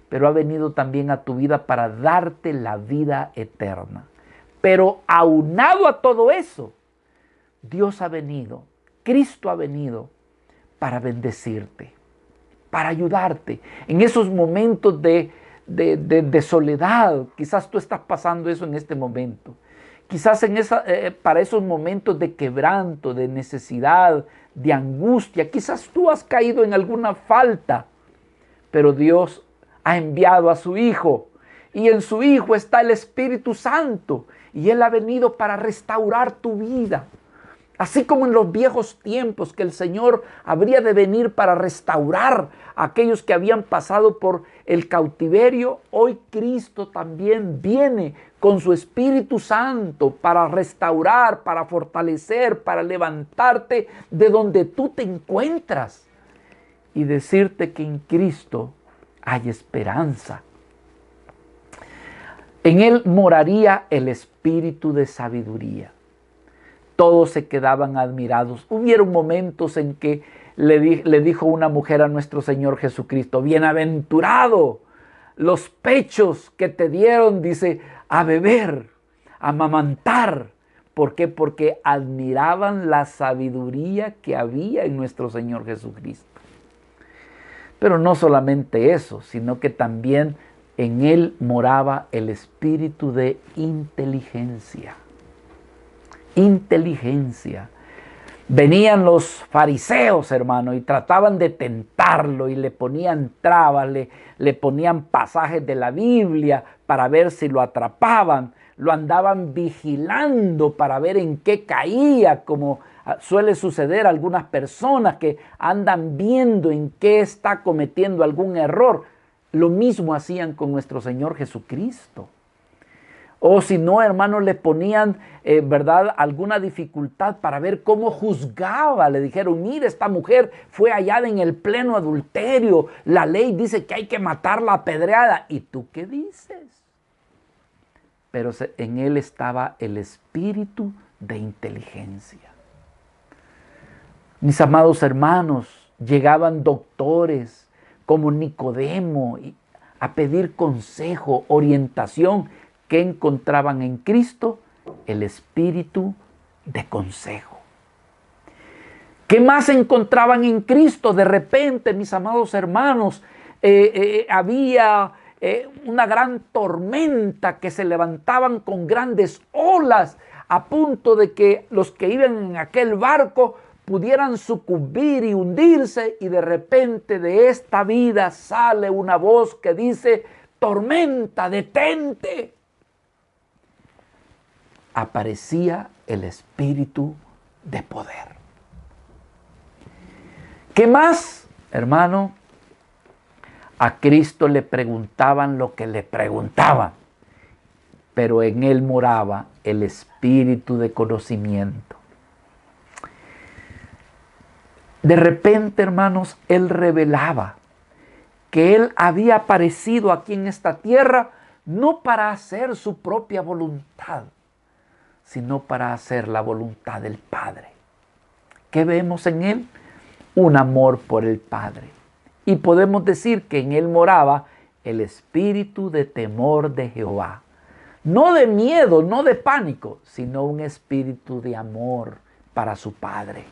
pero ha venido también a tu vida para darte la vida eterna. Pero aunado a todo eso, Dios ha venido, Cristo ha venido para bendecirte, para ayudarte en esos momentos de soledad. Quizás tú estás pasando eso en este momento. Quizás para esos momentos de quebranto, de necesidad, de angustia, quizás tú has caído en alguna falta, pero Dios ha enviado a su Hijo, y en su Hijo está el Espíritu Santo, y Él ha venido para restaurar tu vida. Así como en los viejos tiempos que el Señor habría de venir para restaurar a aquellos que habían pasado por el cautiverio, hoy Cristo también viene con su Espíritu Santo para restaurar, para fortalecer, para levantarte de donde tú te encuentras y decirte que en Cristo hay esperanza. En Él moraría el Espíritu de sabiduría. Todos se quedaban admirados. Hubieron momentos en que le dijo una mujer a nuestro Señor Jesucristo: bienaventurado los pechos que te dieron, dice, a beber, a amamantar. ¿Por qué? Porque admiraban la sabiduría que había en nuestro Señor Jesucristo. Pero no solamente eso, sino que también en Él moraba el espíritu de inteligencia. Inteligencia. Venían los fariseos, hermano, y trataban de tentarlo y le ponían trabas, le ponían pasajes de la Biblia para ver si lo atrapaban. Lo andaban vigilando para ver en qué caía, como suele suceder a algunas personas que andan viendo en qué está cometiendo algún error. Lo mismo hacían con nuestro Señor Jesucristo. O si no, hermanos, le ponían, ¿verdad?, alguna dificultad para ver cómo juzgaba. Le dijeron, mire, esta mujer fue hallada en el pleno adulterio. La ley dice que hay que matarla a pedrada. ¿Y tú qué dices? Pero en él estaba el espíritu de inteligencia. Mis amados hermanos, llegaban doctores como Nicodemo a pedir consejo, orientación. ¿Qué encontraban en Cristo? El espíritu de consejo. ¿Qué más encontraban en Cristo? De repente, mis amados hermanos, había una gran tormenta, que se levantaban con grandes olas, a punto de que los que iban en aquel barco pudieran sucumbir y hundirse, y de repente de esta vida sale una voz que dice, tormenta, detente. Aparecía el espíritu de poder. ¿Qué más, hermano? A Cristo le preguntaban lo que le preguntaban, pero en él moraba el espíritu de conocimiento. De repente, hermanos, él revelaba que él había aparecido aquí en esta tierra no para hacer su propia voluntad, sino para hacer la voluntad del Padre. ¿Qué vemos en él? Un amor por el Padre. Y podemos decir que en él moraba el espíritu de temor de Jehová. No de miedo, no de pánico, sino un espíritu de amor para su Padre.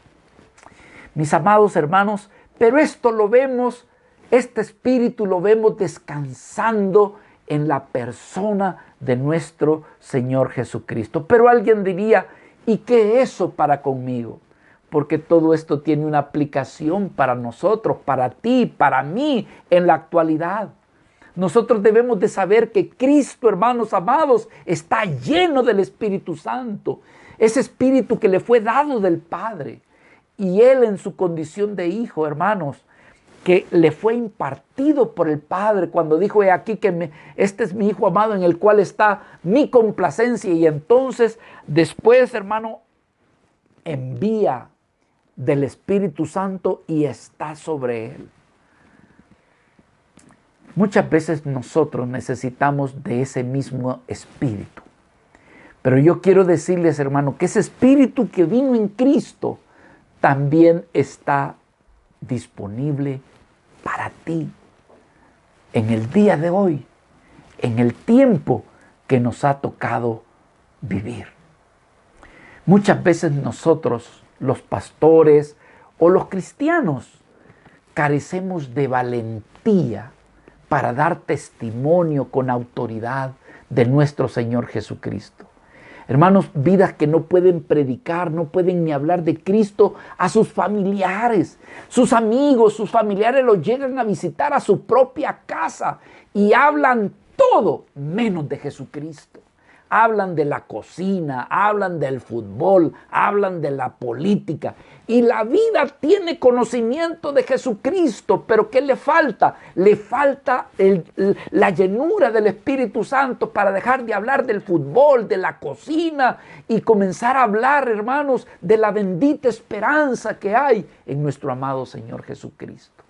Mis amados hermanos, pero esto lo vemos, este espíritu lo vemos descansando en la persona de nuestro Señor Jesucristo. Pero alguien diría, ¿y qué es eso para conmigo? Porque todo esto tiene una aplicación para nosotros, para ti, para mí, en la actualidad. Nosotros debemos de saber que Cristo, hermanos amados, está lleno del Espíritu Santo. Ese Espíritu que le fue dado del Padre. Y Él en su condición de hijo, hermanos, que le fue impartido por el Padre cuando dijo, he aquí que este es mi Hijo amado en el cual está mi complacencia. Y entonces después, hermano, envía del Espíritu Santo y está sobre él. Muchas veces nosotros necesitamos de ese mismo Espíritu. Pero yo quiero decirles, hermano, que ese Espíritu que vino en Cristo también está disponible para ti en el día de hoy, en el tiempo que nos ha tocado vivir. Muchas veces nosotros, los pastores o los cristianos, carecemos de valentía para dar testimonio con autoridad de nuestro Señor Jesucristo. Hermanos, vidas que no pueden predicar, no pueden ni hablar de Cristo a sus familiares. Sus amigos, sus familiares los llegan a visitar a su propia casa y hablan todo menos de Jesucristo. Hablan de la cocina, hablan del fútbol, hablan de la política. Y la vida tiene conocimiento de Jesucristo, pero ¿qué le falta? Le falta la llenura del Espíritu Santo para dejar de hablar del fútbol, de la cocina y comenzar a hablar, hermanos, de la bendita esperanza que hay en nuestro amado Señor Jesucristo.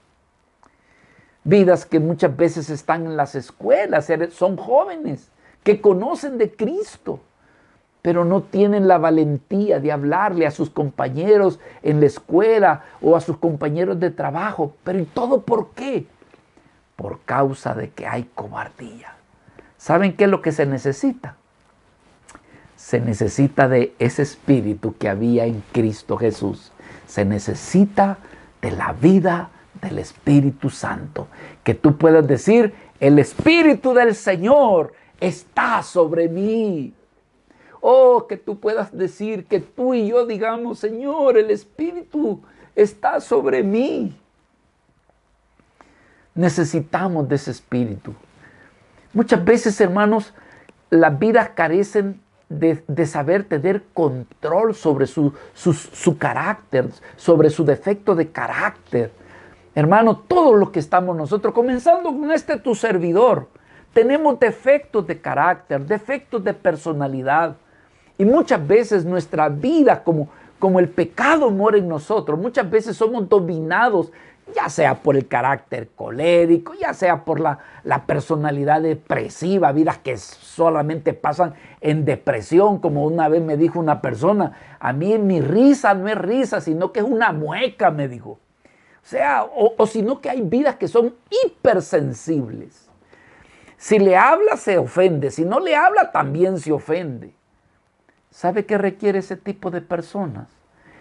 Vidas que muchas veces están en las escuelas, son jóvenes que conocen de Cristo, pero no tienen la valentía de hablarle a sus compañeros en la escuela o a sus compañeros de trabajo. ¿Pero y todo por qué? Por causa de que hay cobardía. ¿Saben qué es lo que se necesita? Se necesita de ese espíritu que había en Cristo Jesús. Se necesita de la vida del Espíritu Santo. Que tú puedas decir, el Espíritu del Señor está sobre mí. Oh, que tú puedas decir, que tú y yo digamos, Señor, el Espíritu está sobre mí. Necesitamos de ese Espíritu. Muchas veces, hermanos, las vidas carecen de saber tener control sobre su carácter, sobre su defecto de carácter. Hermano, todos los que estamos nosotros, comenzando con tu servidor, tenemos defectos de carácter, defectos de personalidad. Y muchas veces nuestra vida, como el pecado mora en nosotros, muchas veces somos dominados, ya sea por el carácter colérico, ya sea por la personalidad depresiva, vidas que solamente pasan en depresión, como una vez me dijo una persona, a mí mi risa no es risa, sino que es una mueca, me dijo. O sea, o sino que hay vidas que son hipersensibles. Si le habla, se ofende. Si no le habla, también se ofende. ¿Sabe qué requiere ese tipo de personas?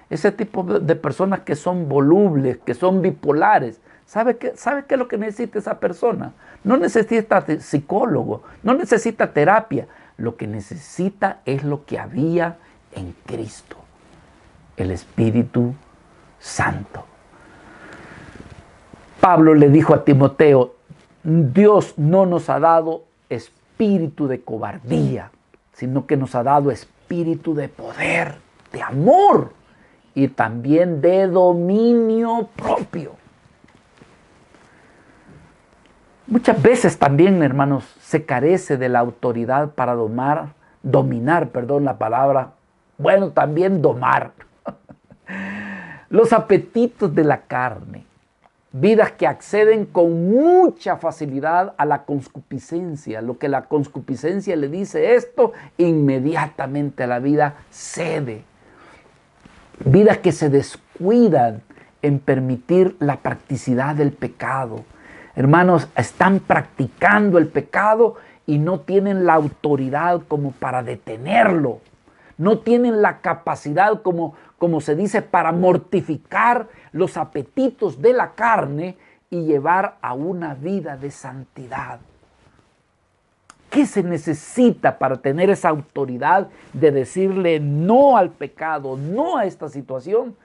Ese tipo de personas que son volubles, que son bipolares. ¿Sabe qué es lo que necesita esa persona? No necesita psicólogo, no necesita terapia. Lo que necesita es lo que había en Cristo, el Espíritu Santo. Pablo le dijo a Timoteo, Dios no nos ha dado espíritu de cobardía, sino que nos ha dado espíritu de poder, de amor y también de dominio propio. Muchas veces también, hermanos, se carece de la autoridad para dominar, la palabra, también domar los apetitos de la carne. Vidas que acceden con mucha facilidad a la concupiscencia. Lo que la concupiscencia le dice esto, inmediatamente la vida cede. Vidas que se descuidan en permitir la practicidad del pecado. Hermanos, están practicando el pecado y no tienen la autoridad como para detenerlo. No tienen la capacidad, como se dice, para mortificar los apetitos de la carne y llevar a una vida de santidad. ¿Qué se necesita para tener esa autoridad de decirle no al pecado, no a esta situación?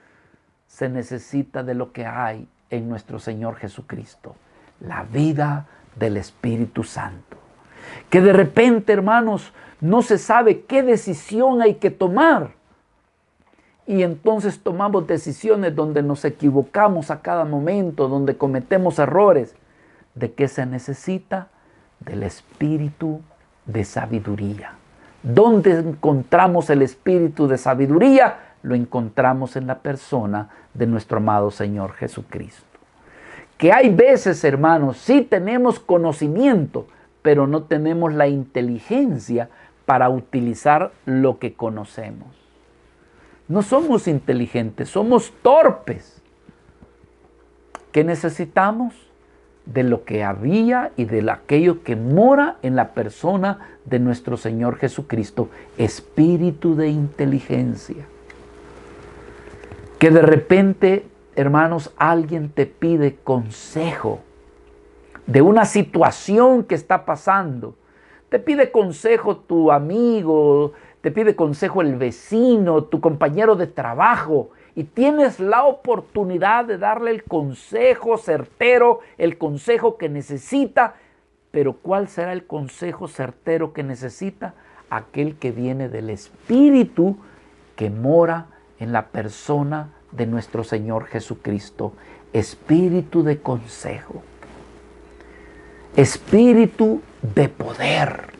Se necesita de lo que hay en nuestro Señor Jesucristo, la vida del Espíritu Santo. Que de repente, hermanos, no se sabe qué decisión hay que tomar. Y entonces tomamos decisiones donde nos equivocamos a cada momento, donde cometemos errores. ¿De qué se necesita? Del espíritu de sabiduría. ¿Dónde encontramos el espíritu de sabiduría? Lo encontramos en la persona de nuestro amado Señor Jesucristo. Que hay veces, hermanos, sí tenemos conocimiento, pero no tenemos la inteligencia para utilizar lo que conocemos. No somos inteligentes, somos torpes. ¿Qué necesitamos? De lo que había y de aquello que mora en la persona de nuestro Señor Jesucristo, espíritu de inteligencia. Que de repente, hermanos, alguien te pide consejo de una situación que está pasando. Te pide consejo tu amigo, te pide consejo el vecino, tu compañero de trabajo, y tienes la oportunidad de darle el consejo certero, el consejo que necesita. Pero ¿cuál será el consejo certero que necesita? Aquel que viene del Espíritu que mora en la persona de nuestro Señor Jesucristo. Espíritu de consejo. Espíritu de poder.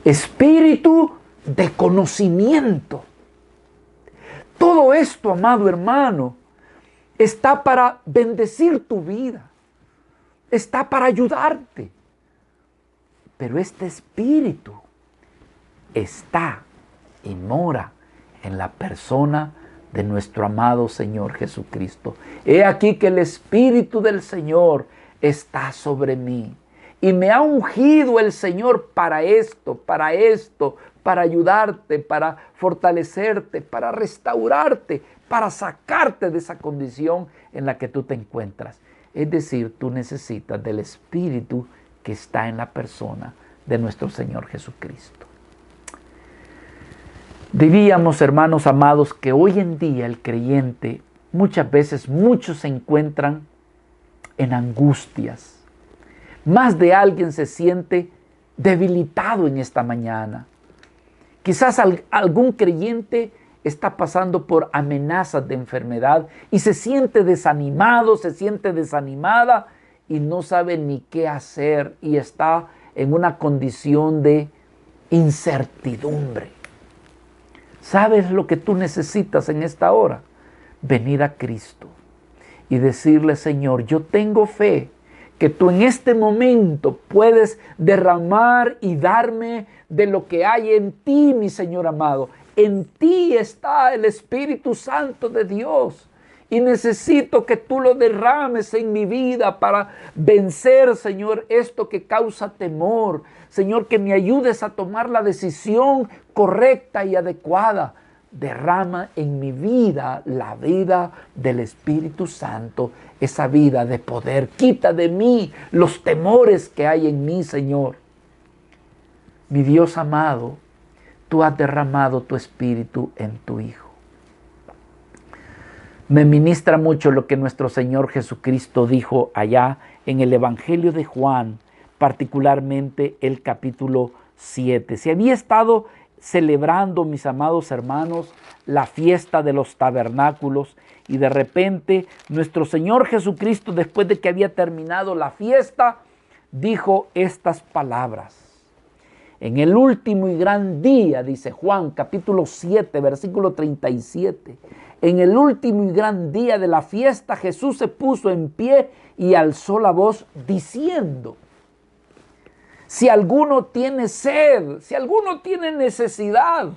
Espíritu de conocimiento. Todo esto, amado hermano, está para bendecir tu vida. Está para ayudarte. Pero este espíritu está y mora en la persona de nuestro amado Señor Jesucristo. He aquí que el Espíritu del Señor está sobre mí. Y me ha ungido el Señor para ayudarte, para fortalecerte, para restaurarte, para sacarte de esa condición en la que tú te encuentras. Es decir, tú necesitas del Espíritu que está en la persona de nuestro Señor Jesucristo. Diríamos, hermanos amados, que hoy en día el creyente, muchas veces muchos se encuentran en angustias. Más de alguien se siente debilitado en esta mañana. Quizás algún creyente está pasando por amenazas de enfermedad y se siente desanimado, se siente desanimada y no sabe ni qué hacer y está en una condición de incertidumbre. ¿Sabes lo que tú necesitas en esta hora? Venir a Cristo y decirle: Señor, yo tengo fe que tú en este momento puedes derramar y darme de lo que hay en ti, mi Señor amado. En ti está el Espíritu Santo de Dios. Y necesito que tú lo derrames en mi vida para vencer, Señor, esto que causa temor. Señor, que me ayudes a tomar la decisión correcta y adecuada. Derrama en mi vida la vida del Espíritu Santo, esa vida de poder. Quita de mí los temores que hay en mí, Señor. Mi Dios amado, tú has derramado tu Espíritu en tu Hijo. Me ministra mucho lo que nuestro Señor Jesucristo dijo allá en el Evangelio de Juan, particularmente el capítulo 7. Se había estado celebrando, mis amados hermanos, la fiesta de los tabernáculos y de repente nuestro Señor Jesucristo, después de que había terminado la fiesta, dijo estas palabras. En el último y gran día, dice Juan capítulo 7, versículo 37, en el último y gran día de la fiesta, Jesús se puso en pie y alzó la voz diciendo: si alguno tiene sed, si alguno tiene necesidad,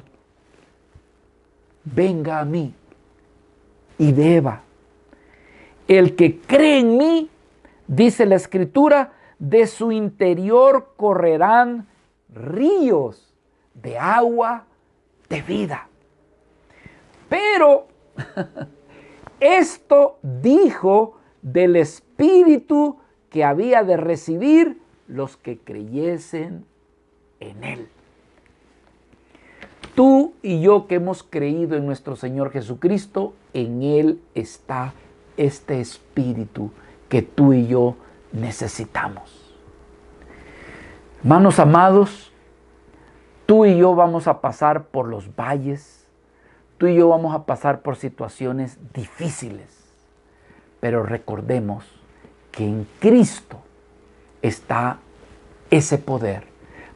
venga a mí y beba. El que cree en mí, dice la Escritura, de su interior correrán ríos de agua de vida. Pero esto dijo del Espíritu que había de recibir los que creyesen en Él. Tú y yo que hemos creído en nuestro Señor Jesucristo, en Él está este Espíritu que tú y yo necesitamos. Hermanos amados, tú y yo vamos a pasar por los valles, tú y yo vamos a pasar por situaciones difíciles, pero recordemos que en Cristo está ese poder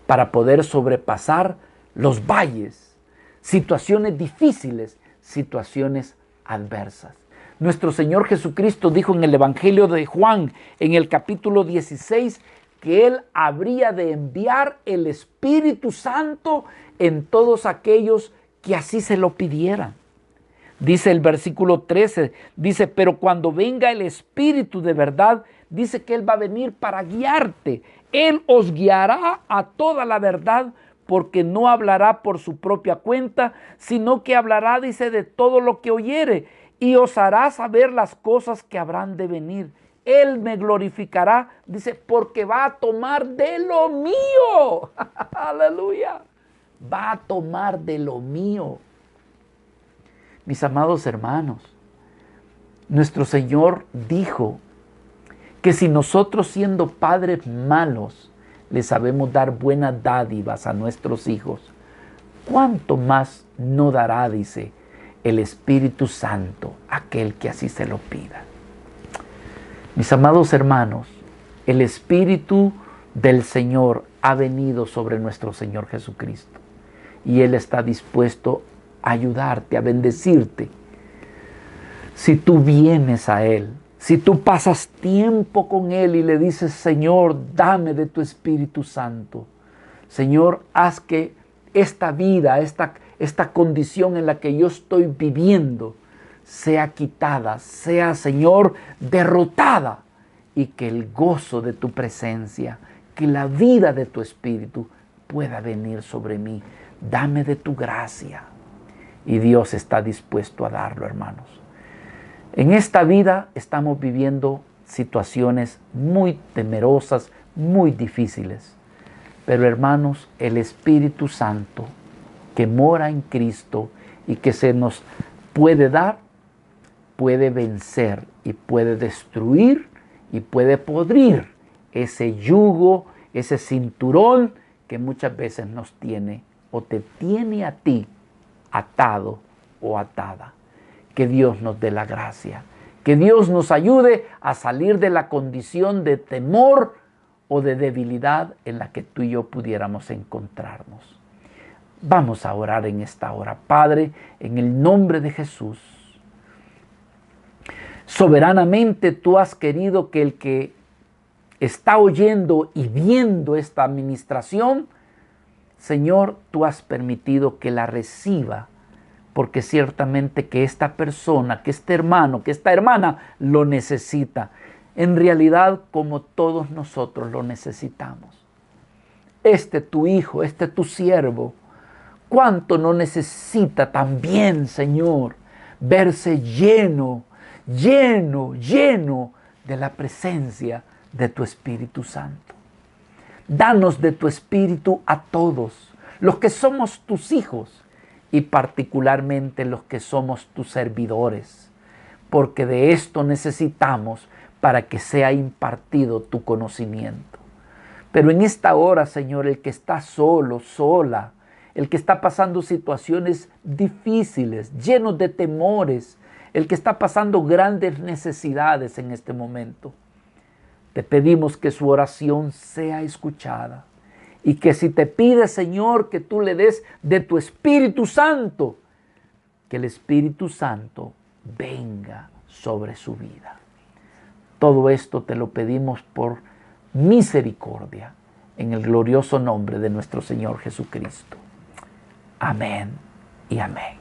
para poder sobrepasar los valles, situaciones difíciles, situaciones adversas. Nuestro Señor Jesucristo dijo en el Evangelio de Juan, en el capítulo 16, que Él habría de enviar el Espíritu Santo en todos aquellos que así se lo pidieran. Dice el versículo 13, dice: pero cuando venga el Espíritu de verdad, dice que Él va a venir para guiarte. Él os guiará a toda la verdad, porque no hablará por su propia cuenta, sino que hablará, dice, de todo lo que oyere, y os hará saber las cosas que habrán de venir. Él me glorificará, dice, porque va a tomar de lo mío. Aleluya. Va a tomar de lo mío. Mis amados hermanos, nuestro Señor dijo que si nosotros, siendo padres malos, le sabemos dar buenas dádivas a nuestros hijos, ¿cuánto más no dará, dice, el Espíritu Santo a aquel que así se lo pida? Mis amados hermanos, el Espíritu del Señor ha venido sobre nuestro Señor Jesucristo y Él está dispuesto a ayudarte, a bendecirte. Si tú vienes a Él, si tú pasas tiempo con Él y le dices: Señor, dame de tu Espíritu Santo. Señor, haz que esta vida, esta condición en la que yo estoy viviendo, sea quitada, sea, Señor, derrotada, y que el gozo de tu presencia, que la vida de tu Espíritu pueda venir sobre mí. Dame de tu gracia. Y Dios está dispuesto a darlo, hermanos. En esta vida estamos viviendo situaciones muy temerosas, muy difíciles. Pero, hermanos, el Espíritu Santo que mora en Cristo y que se nos puede dar, puede vencer y puede destruir y puede podrir ese yugo, ese cinturón que muchas veces nos tiene o te tiene a ti atado o atada. Que Dios nos dé la gracia, que Dios nos ayude a salir de la condición de temor o de debilidad en la que tú y yo pudiéramos encontrarnos. Vamos a orar en esta hora. Padre, en el nombre de Jesús, soberanamente tú has querido que el que está oyendo y viendo esta administración, Señor, tú has permitido que la reciba, porque ciertamente que esta persona, que este hermano, que esta hermana lo necesita. En realidad, como todos nosotros lo necesitamos. Tu hijo, tu siervo, ¿cuánto no necesita también, Señor, verse lleno de la presencia de tu Espíritu Santo? Danos de tu Espíritu a todos, los que somos tus hijos y particularmente los que somos tus servidores, porque de esto necesitamos para que sea impartido tu conocimiento. Pero en esta hora, Señor, el que está solo, sola, el que está pasando situaciones difíciles, llenos de temores, el que está pasando grandes necesidades en este momento, te pedimos que su oración sea escuchada y que si te pide, Señor, que tú le des de tu Espíritu Santo, que el Espíritu Santo venga sobre su vida. Todo esto te lo pedimos por misericordia, en el glorioso nombre de nuestro Señor Jesucristo. Amén y amén.